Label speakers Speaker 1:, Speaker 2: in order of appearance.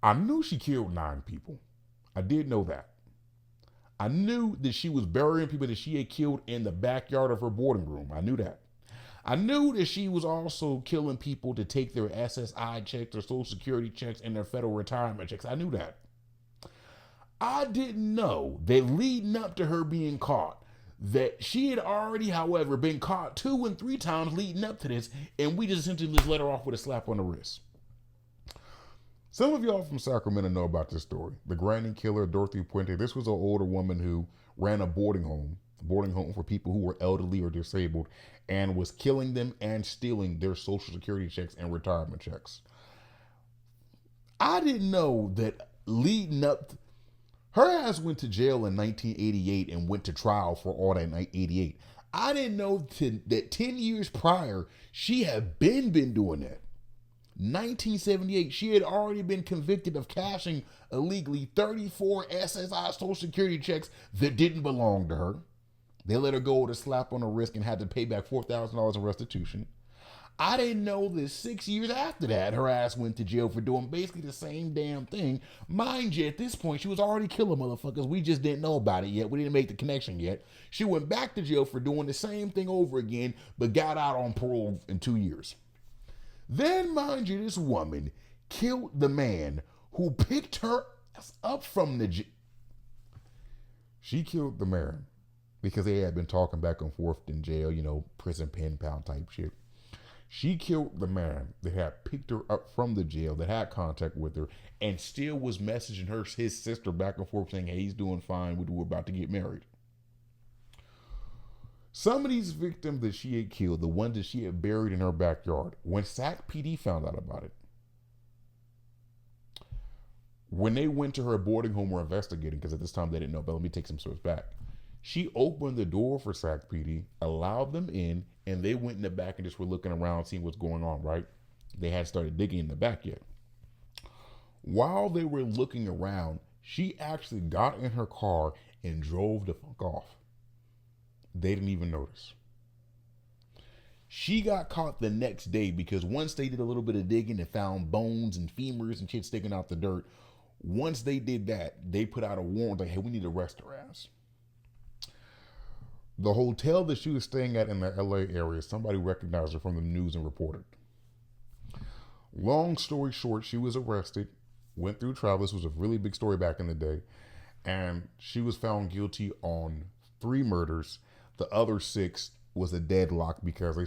Speaker 1: I knew she killed 9 people. I did know that. I knew that she was burying people that she had killed in the backyard of her boarding room. I knew that. I knew that she was also killing people to take their SSI checks, their Social Security checks, and their federal retirement checks. I knew that. I didn't know that leading up to her being caught, that she had already, however, been caught 2 and 3 times leading up to this, and we just essentially just let her off with a slap on the wrist. Some of y'all from Sacramento know about this story. The Grandin killer, Dorothea Puente. This was an older woman who ran a boarding home for people who were elderly or disabled, and was killing them and stealing their Social Security checks and retirement checks. I didn't know that leading up, her ass went to jail in 1988 and went to trial for all that in 88. I didn't know that 10 years prior, she had been doing that. 1978, she had already been convicted of cashing illegally 34 SSI Social Security checks that didn't belong to her. They let her go with a slap on the wrist and had to pay back $4,000 in restitution. I didn't know that 6 years after that, her ass went to jail for doing basically the same damn thing. Mind you, at this point, she was already killing motherfuckers. We just didn't know about it yet. We didn't make the connection yet. She went back to jail for doing the same thing over again, but got out on parole in 2 years. Then, mind you, this woman killed the man who picked her up from the jail. She killed the man because they had been talking back and forth in jail, prison pen pal type shit. She killed the man that had picked her up from the jail, that had contact with her, and still was messaging his sister back and forth saying, hey, he's doing fine. We're about to get married. Some of these victims that she had killed, the ones that she had buried in her backyard, when Sac PD found out about it, when they went to her boarding home or investigating, because at this time they didn't know, but let me take some steps back. She opened the door for Sac PD, allowed them in, and they went in the back and just were looking around, seeing what's going on, right? They hadn't started digging in the back yet. While they were looking around, she actually got in her car and drove the fuck off. They didn't even notice. She got caught the next day because once they did a little bit of digging and found bones and femurs and shit sticking out the dirt, once they did that, they put out a warrant like, hey, we need to arrest her ass. The hotel that she was staying at in the LA area, somebody recognized her from the news and reported. Long story short, she was arrested, went through trial. This was a really big story back in the day. And she was found guilty on 3 murders. The other 6 was a deadlock because they